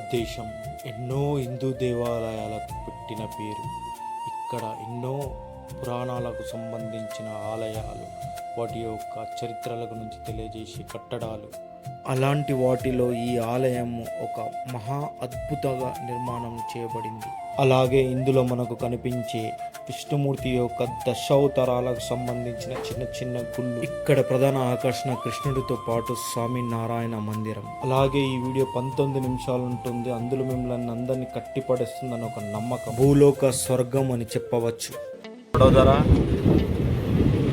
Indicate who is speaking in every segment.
Speaker 1: భారతదేశం ఎన్నో హిందూ దేవాలయాలకు పెట్టిన పేరు. ఇక్కడ ఎన్నో పురాణాలకు సంబంధించిన ఆలయాలు, వాటి యొక్క చరిత్రల గురించి తెలియజేసే కట్టడాలు, అలాంటి వాటిలో ఈ ఆలయం ఒక మహా అద్భుతంగా నిర్మాణం చేయబడింది. అలాగే ఇందులో మనకు కనిపించే విష్ణుమూర్తి యొక్క దశావతారాలకు సంబంధించిన చిన్న చిన్న గుళ్ళు. ఇక్కడ ప్రధాన ఆకర్షణ కృష్ణుడితో పాటు స్వామి నారాయణ మందిరం. అలాగే ఈ వీడియో 19 నిమిషాలు ఉంటుంది. అందులో మిమ్మల్ని అందరినీ కట్టిపడేస్తుందని ఒక నమ్మకం. భూలోక స్వర్గం అని చెప్పవచ్చు.
Speaker 2: Vadodara,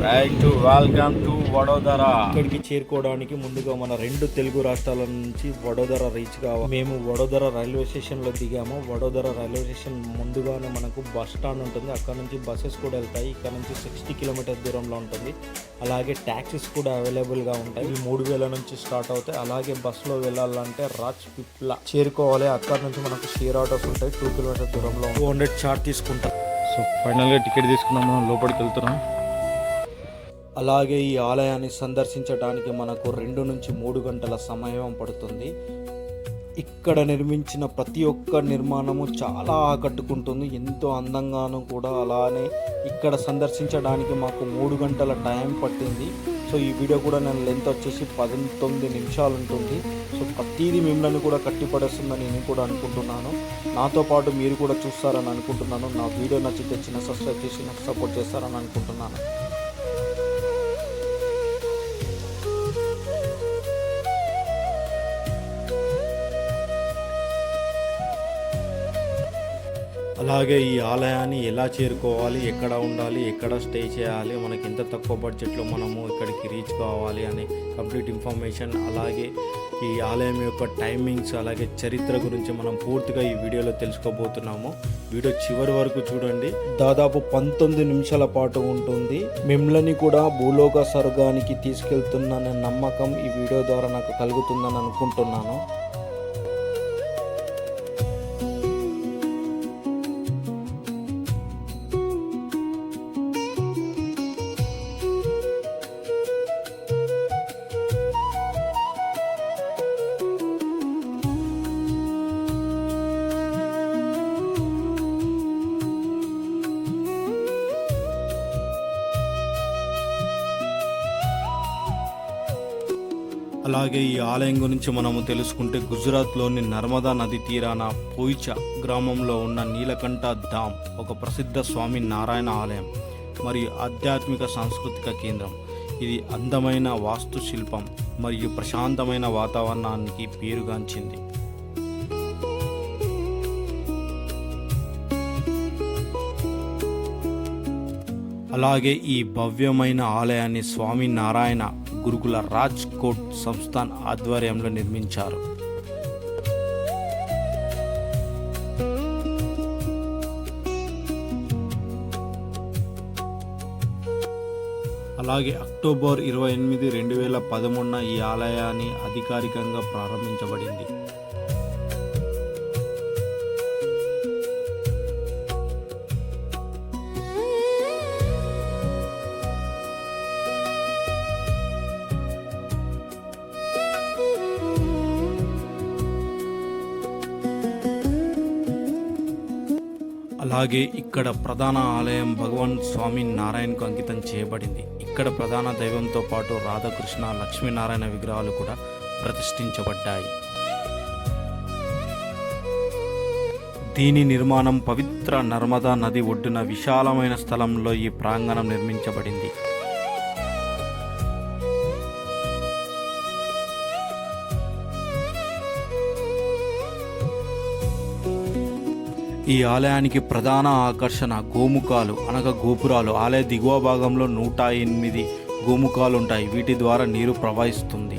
Speaker 2: right, welcome to Vadodara.
Speaker 1: ఇక్కడికి చేరుకోవడానికి ముందుగా మన 2 తెలుగు రాష్ట్రాల నుంచి వడోదర రీచ్ కావాలి. మేము వడోదర రైల్వే స్టేషన్ లో దిగాము. వడోదర రైల్వే స్టేషన్ ముందుగానే మనకు బస్ స్టాండ్ ఉంటుంది. అక్కడ నుంచి బస్సెస్ కూడా వెళ్తాయి. ఇక్కడ నుంచి 60 కిలోమీటర్ దూరంలో ఉంటుంది. అలాగే ట్యాక్సీస్ కూడా అవైలబుల్ గా ఉంటాయి. ఇవి 3000 నుంచి స్టార్ట్ అవుతాయి. అలాగే బస్సులో వెళ్ళాలంటే రాజ్పిప్లా చేరుకోవాలి. అక్కడ నుంచి మనకు షేర్ ఆటోస్ ఉంటాయి. 2 కిలోమీటర్ దూరంలో 200 చార్జ్ తీసుకుంటాం.
Speaker 2: సో ఫైనల్గా టికెట్ తీసుకున్నాం, మనం లోపలికి వెళ్తున్నాం.
Speaker 1: అలాగే ఈ ఆలయాన్ని సందర్శించడానికి మనకు 2 నుంచి 3 గంటల సమయం పడుతుంది. ఇక్కడ నిర్మించిన ప్రతి ఒక్క నిర్మాణము చాలా ఆకట్టుకుంటుంది, ఎంతో అందంగాను కూడా. అలానే ఇక్కడ సందర్శించడానికి మాకు 3 గంటల టైం పట్టింది. సో ఈ వీడియో కూడా నేను లెంత్ వచ్చేసి 19 నిమిషాలు ఉంటుంది. సో ప్రతిదీ మిమ్మల్ని కూడా కట్టిపడేస్తుందని నేను కూడా అనుకుంటున్నాను. నాతో పాటు మీరు కూడా చూస్తారని అనుకుంటున్నాను. నా వీడియో నచ్చితే చిన్న సబ్స్క్రైబ్ చేసి నాకు సపోర్ట్ చేస్తారని అనుకుంటున్నాను. అలాగే ఈ ఆలయాన్ని ఎలా చేరుకోవాలి, ఎక్కడ ఉండాలి, ఎక్కడ స్టే చేయాలి, మనకి ఎంత తక్కువ బడ్జెట్లో మనము ఇక్కడికి రీచ్ కావాలి అనే కంప్లీట్ ఇన్ఫర్మేషన్, అలాగే ఈ ఆలయం యొక్క టైమింగ్స్, అలాగే చరిత్ర గురించి మనం పూర్తిగా ఈ వీడియోలో తెలుసుకోబోతున్నాము. వీడియో చివరి వరకు చూడండి. దాదాపు 19 నిమిషాల పాటు ఉంటుంది. మిమ్మల్ని కూడా భూలోక స్వర్గానికి తీసుకెళ్తున్న నమ్మకం ఈ వీడియో ద్వారా నాకు కలుగుతుందని అనుకుంటున్నాను. అలాగే ఈ ఆలయం గురించి మనము తెలుసుకుంటే, గుజరాత్లోని నర్మదా నది తీరాన పోయిచా గ్రామంలో ఉన్న నీలకంఠ ధామ్ ఒక ప్రసిద్ధ స్వామి నారాయణ ఆలయం మరియు ఆధ్యాత్మిక సాంస్కృతిక కేంద్రం. ఇది అందమైన వాస్తుశిల్పం మరియు ప్రశాంతమైన వాతావరణానికి పేరుగాంచింది. అలాగే ఈ భవ్యమైన ఆలయాన్ని స్వామి నారాయణ గురుకుల రాజ్ కోట్ సంస్థాన్ ఆధ్వర్యంలో నిర్మించారు. అలాగే అక్టోబర్ 28, 2013 ఈ ఆలయాన్ని అధికారికంగా ప్రారంభించబడింది. అలాగే ఇక్కడ ప్రధాన ఆలయం భగవాన్ స్వామి నారాయణకు అంకితం చేయబడింది. ఇక్కడ ప్రధాన దైవంతో పాటు రాధాకృష్ణ, లక్ష్మీనారాయణ విగ్రహాలు కూడా ప్రతిష్ఠించబడ్డాయి. దీని నిర్మాణం పవిత్ర నర్మదా నది ఒడ్డున విశాలమైన స్థలంలో ఈ ప్రాంగణం నిర్మించబడింది. ఈ ఆలయానికి ప్రధాన ఆకర్షణ గోముఖాలు అనగా గోపురాలు. ఆలయ దిగువ భాగంలో 108 గోముఖాలు ఉంటాయి. వీటి ద్వారా నీరు ప్రవహిస్తుంది.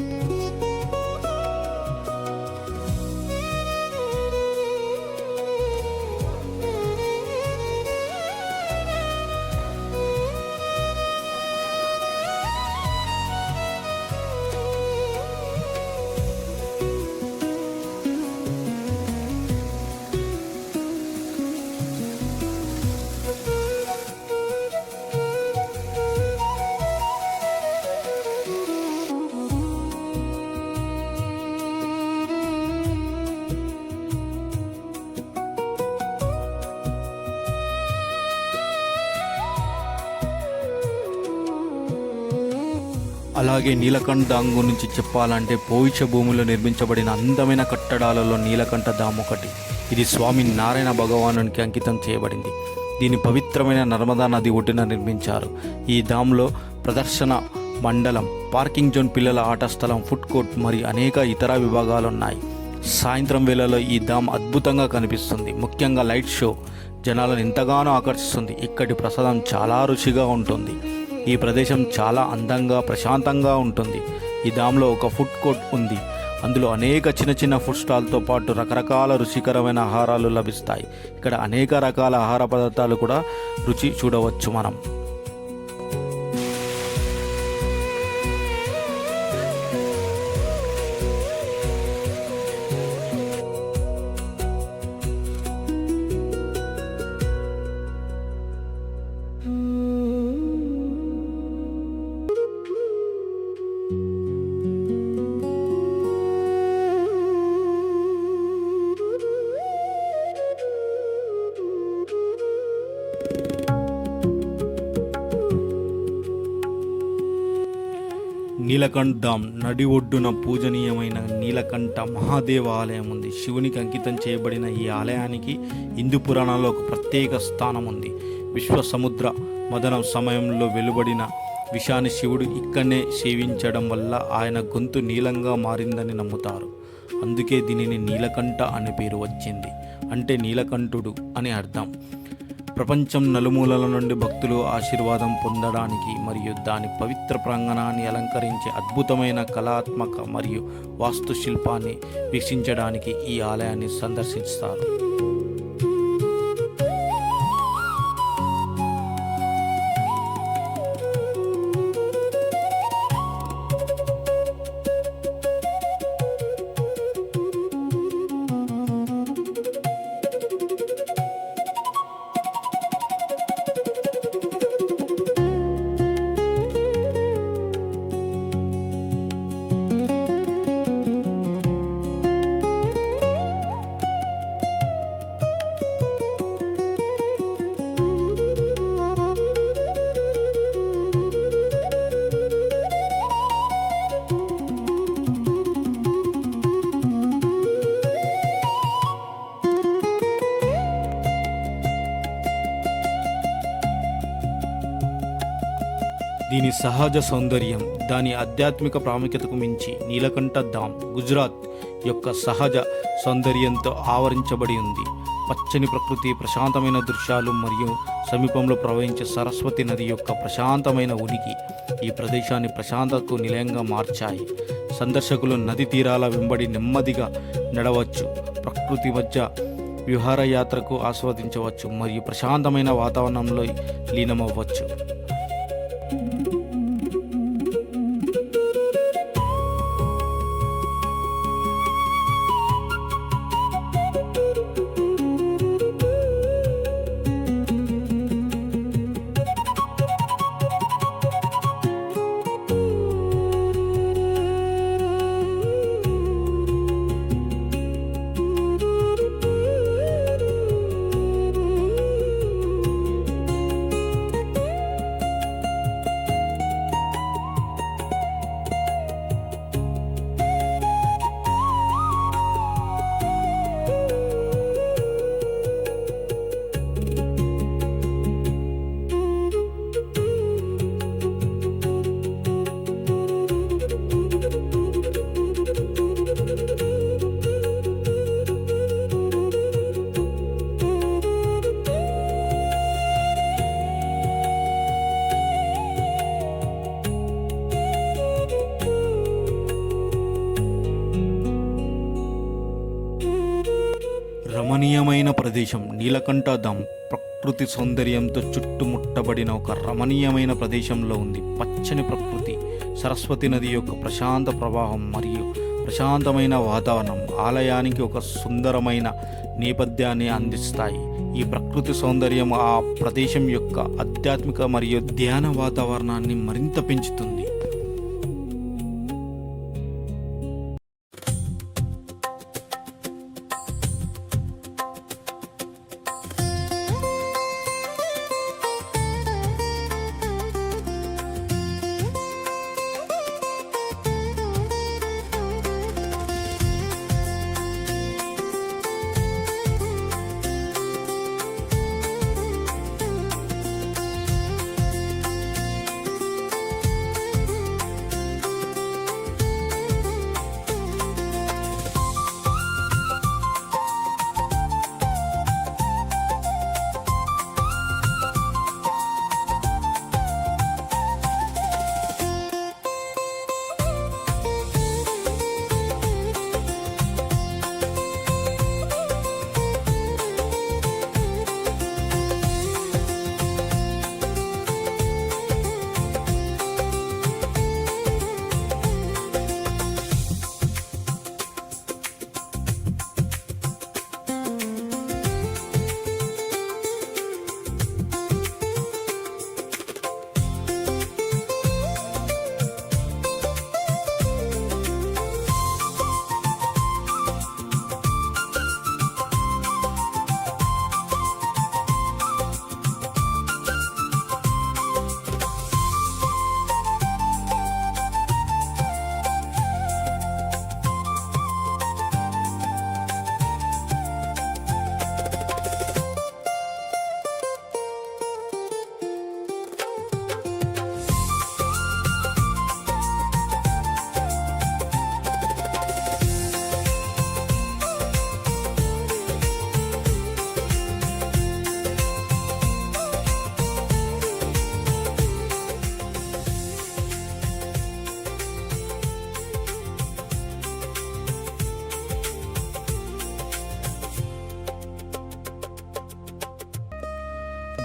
Speaker 1: అలాగే నీలకంఠ ధామ్ గురించి చెప్పాలంటే పోయిష భూమిలో నిర్మించబడిన అందమైన కట్టడాలలో నీలకంఠ ధామ్ ఒకటి. ఇది స్వామి నారాయణ భగవానునికి అంకితం చేయబడింది. దీని పవిత్రమైన నర్మదా నది ఒడ్డున నిర్మించారు. ఈ ధామ్లో ప్రదర్శన మండలం, పార్కింగ్ జోన్, పిల్లల ఆట స్థలం, ఫుడ్ కోర్ట్ మరియు అనేక ఇతర విభాగాలున్నాయి. సాయంత్రం వేళలో ఈ ధామ్ అద్భుతంగా కనిపిస్తుంది. ముఖ్యంగా లైట్ షో జనాలను ఎంతగానో ఆకర్షిస్తుంది. ఇక్కడి ప్రసాదం చాలా రుచిగా ఉంటుంది. ఈ ప్రదేశం చాలా అందంగా, ప్రశాంతంగా ఉంటుంది. ఈ ధామ్లో ఒక ఫుడ్ కోర్ట్ ఉంది. అందులో అనేక చిన్న చిన్న ఫుడ్ స్టాల్తో పాటు రకరకాల రుచికరమైన ఆహారాలు లభిస్తాయి. ఇక్కడ అనేక రకాల ఆహార పదార్థాలు కూడా రుచి చూడవచ్చు మనం. నీలకంఠ ధామ్ నడి ఒడ్డున పూజనీయమైన నీలకంఠ మహాదేవ ఆలయం ఉంది. శివునికి అంకితం చేయబడిన ఈ ఆలయానికి హిందూ పురాణాల్లో ఒక ప్రత్యేక స్థానం ఉంది. విశ్వ సముద్ర మదనం సమయంలో వెలువడిన విషాన్ని శివుడు ఇక్కడనే సేవించడం వల్ల ఆయన గొంతు నీలంగా మారిందని నమ్ముతారు. అందుకే దీనిని నీలకంఠ అనే పేరు వచ్చింది. అంటే నీలకంఠుడు అని అర్థం. ప్రపంచం నలుమూలల నుండి భక్తులు ఆశీర్వాదం పొందడానికి మరియు దాని పవిత్ర ప్రాంగణాన్ని అలంకరించే అద్భుతమైన కళాత్మక మరియు వాస్తుశిల్పాన్ని వీక్షించడానికి ఈ ఆలయాన్ని సందర్శిస్తారు. దీని సహజ సౌందర్యం, దాని ఆధ్యాత్మిక ప్రాముఖ్యతకు మించి నీలకంఠ ధామ్ గుజరాత్ యొక్క సహజ సౌందర్యంతో ఆవరించబడి ఉంది. పచ్చని ప్రకృతి, ప్రశాంతమైన దృశ్యాలు మరియు సమీపంలో ప్రవహించే సరస్వతి నది యొక్క ప్రశాంతమైన ఉనికి ఈ ప్రదేశాన్ని ప్రశాంతతకు నిలయంగా మార్చాయి. సందర్శకులు నది తీరాల వెంబడి నెమ్మదిగా నడవచ్చు, ప్రకృతి మధ్య విహారయాత్రకు ఆస్వాదించవచ్చు మరియు ప్రశాంతమైన వాతావరణంలో లీనమవ్వచ్చు. రమణీయమైన ప్రదేశం నీలకంఠ ధామ్ ప్రకృతి సౌందర్యంతో చుట్టుముట్టబడిన ఒక రమణీయమైన ప్రదేశంలో ఉంది. పచ్చని ప్రకృతి, సరస్వతి నది యొక్క ప్రశాంత ప్రవాహం మరియు ప్రశాంతమైన వాతావరణం ఆలయానికి ఒక సుందరమైన నేపథ్యాన్ని అందిస్తాయి. ఈ ప్రకృతి సౌందర్యం ఆ ప్రదేశం యొక్క ఆధ్యాత్మిక మరియు ధ్యాన వాతావరణాన్ని మరింత పెంచుతుంది.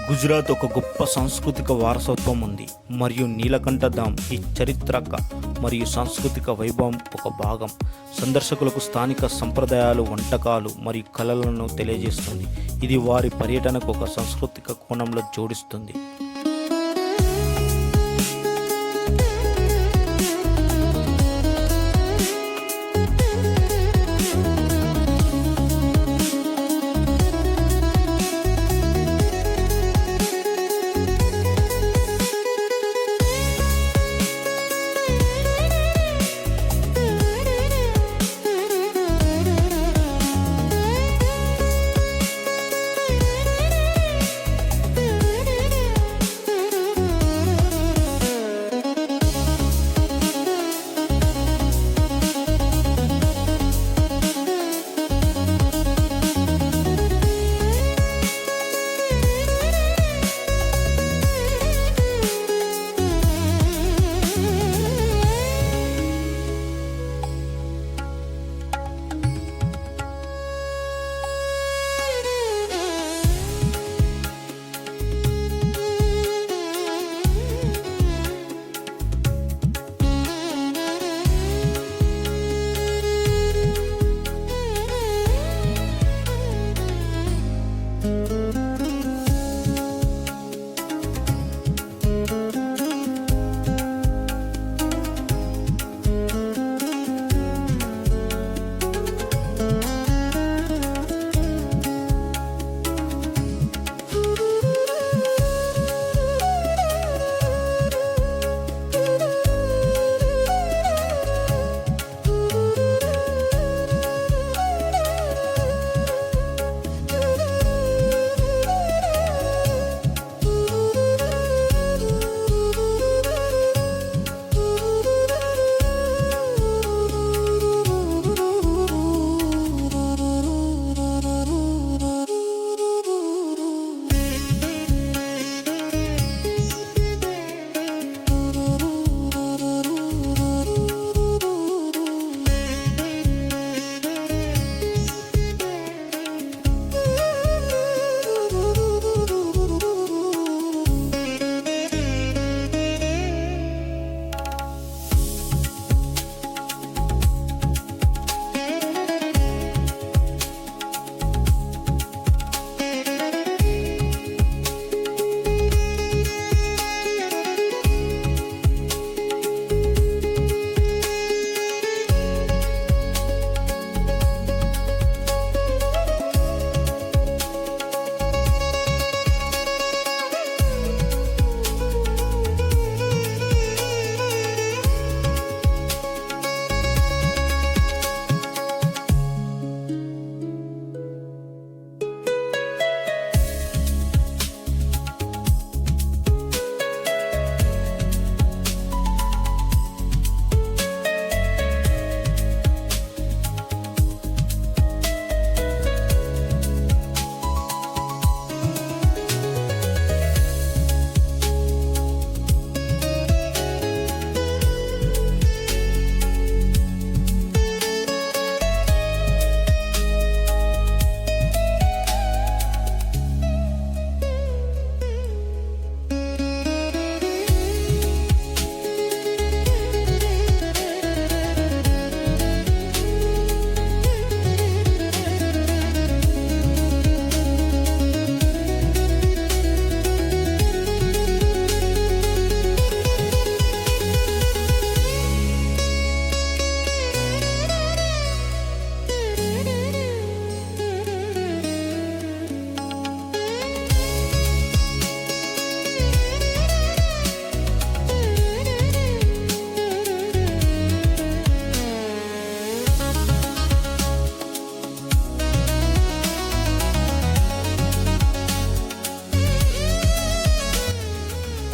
Speaker 1: గుజరాత్ ఒక గొప్ప సాంస్కృతిక వారసత్వం ఉంది మరియు నీలకంఠ ధామ్ ఈ చారిత్రక మరియు సాంస్కృతిక వైభవం ఒక భాగం. సందర్శకులకు స్థానిక సంప్రదాయాలు, వంటకాలు మరియు కళలను తెలియజేస్తుంది. ఇది వారి పర్యటనకు ఒక సాంస్కృతిక కోణంలో జోడిస్తుంది.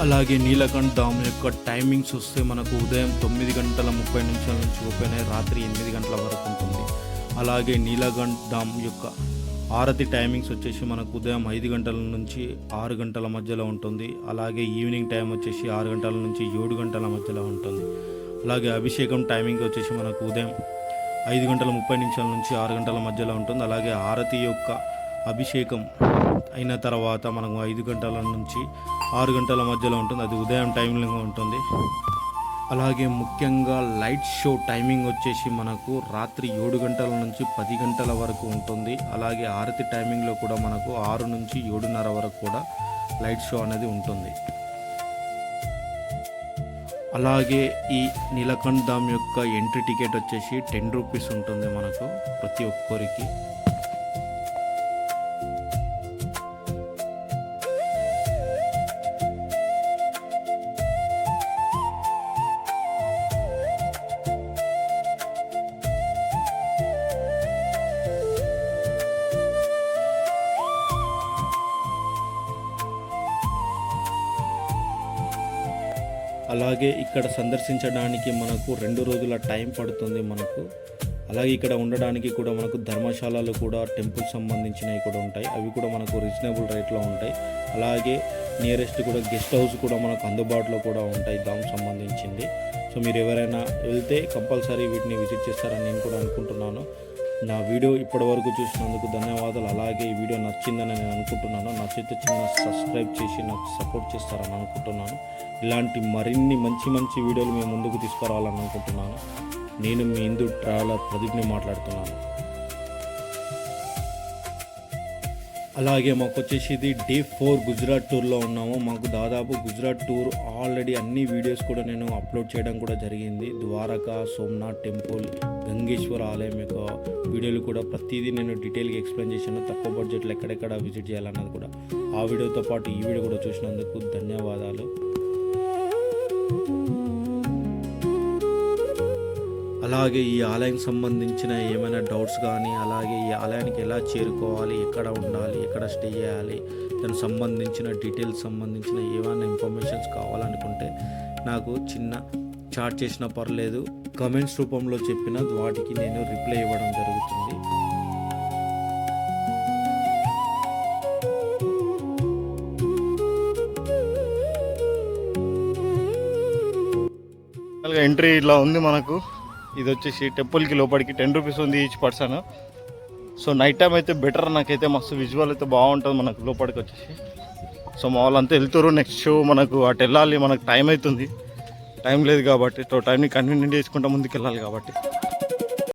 Speaker 1: అలాగే నీలకంఠ్ ధామ్ యొక్క టైమింగ్స్ వస్తే మనకు ఉదయం 9:30 నుంచి ఓపెన్ అయ్యి రాత్రి 8 గంటల వరకు ఉంటుంది. అలాగే నీలకంఠ్ ధామ్ యొక్క ఆరతి టైమింగ్స్ వచ్చేసి మనకు ఉదయం 5 గంటల నుంచి 6 గంటల మధ్యలో ఉంటుంది. అలాగే ఈవినింగ్ టైం వచ్చేసి 6 గంటల నుంచి 7 గంటల మధ్యలో ఉంటుంది. అలాగే అభిషేకం టైమింగ్ వచ్చేసి మనకు ఉదయం 5:30 నుంచి 6 గంటల మధ్యలో ఉంటుంది. అలాగే హారతి యొక్క అభిషేకం అయిన తర్వాత మనకు 5 గంటల నుంచి 6 గంటల మధ్యలో ఉంటుంది. అది ఉదయం టైంలో ఉంటుంది. అలాగే ముఖ్యంగా లైట్ షో టైమింగ్ వచ్చేసి మనకు రాత్రి 7 గంటల నుంచి 10 గంటల వరకు ఉంటుంది. అలాగే ఆరతి టైమింగ్లో కూడా మనకు 6 నుంచి 7:30 వరకు కూడా లైట్ షో అనేది ఉంటుంది. అలాగే ఈ నీలకంఠ్ ధామ్ యొక్క ఎంట్రీ టికెట్ వచ్చేసి 10 రూపీస్ ఉంటుంది మనకు ప్రతి ఒక్కరికి. అలాగే ఇక్కడ సందర్శించడానికి మనకు 2 రోజుల టైం పడుతుంది మనకు. అలాగే ఇక్కడ ఉండడానికి కూడా మనకు ధర్మశాలలు కూడా టెంపుల్ సంబంధించినవి కూడా ఉంటాయి. అవి కూడా మనకు రీజనబుల్ రేట్లో ఉంటాయి. అలాగే నియరెస్ట్ కూడా గెస్ట్ హౌస్ కూడా మనకు అందుబాటులో కూడా ఉంటాయి ధామ్ సంబంధించింది. సో మీరు ఎవరైనా వెళ్తే కంపల్సరీ వీటిని విజిట్ చేస్తారని నేను కూడా అనుకుంటున్నాను. నా వీడియో ఇప్పటివరకు చూసినందుకు ధన్యవాదాలు. అలాగే ఈ వీడియో నచ్చిందని నేను అనుకుంటున్నాను. నచ్చితే చిన్న సబ్స్క్రైబ్ చేసి నాకు సపోర్ట్ చేస్తారని అనుకుంటున్నాను. ఇలాంటి మరిన్ని మంచి వీడియోలు మేము ముందుకు తీసుకురావాలని అనుకుంటున్నాను. నేను మీ హిందూ ట్రావెలర్ ప్రదీప్ని మాట్లాడుతున్నాను. అలాగే మాకు వచ్చేసి ఇది డే 4 గుజరాత్ టూర్లో ఉన్నాము. మాకు దాదాపు గుజరాత్ టూర్ ఆల్రెడీ అన్ని వీడియోస్ కూడా నేను అప్లోడ్ చేయడం కూడా జరిగింది. ద్వారకా, సోమనాథ్ టెంపుల్, గంగేశ్వర ఆలయం యొక్క వీడియోలు కూడా ప్రతిదీ నేను డీటెయిల్గా ఎక్స్ప్లెయిన్ చేశాను. తక్కువ బడ్జెట్లో ఎక్కడెక్కడ విజిట్ చేయాలన్నది కూడా ఆ వీడియోతో పాటు ఈ వీడియో కూడా చూసినందుకు ధన్యవాదాలు. అలాగే ఈ ఆలయానికి సంబంధించిన ఏమైనా డౌట్స్ కానీ, అలాగే ఈ ఆలయానికి ఎలా చేరుకోవాలి, ఎక్కడ ఉండాలి, ఎక్కడ స్టే చేయాలి, దానికి సంబంధించిన డీటెయిల్స్ సంబంధించిన ఏమైనా ఇన్ఫర్మేషన్స్ కావాలనుకుంటే నాకు చిన్న చాట్ చేసినా పర్లేదు, కమెంట్స్ రూపంలో చెప్పిన వాటికి నేను రిప్లై ఇవ్వడం జరుగుతుంది.
Speaker 2: ఎంట్రీ ఇలా ఉంది మనకు. ఇది వచ్చేసి టెంపుల్కి లోపలికి 10 రూపీస్ ఉంది each person. So night time అయితే బెటర్, నాకైతే మస్తు విజువల్ అయితే బాగుంటుంది మనకు లోపలికి వచ్చేసి. సో మా వాళ్ళంతా వెళ్తారు. నెక్స్ట్ షో మనకు అటు వెళ్ళాలి, మనకు టైం అవుతుంది. టైం లేదు కాబట్టి టైంని కన్వీనియంట్ చేసుకుంటా ముందుకు వెళ్ళాలి కాబట్టి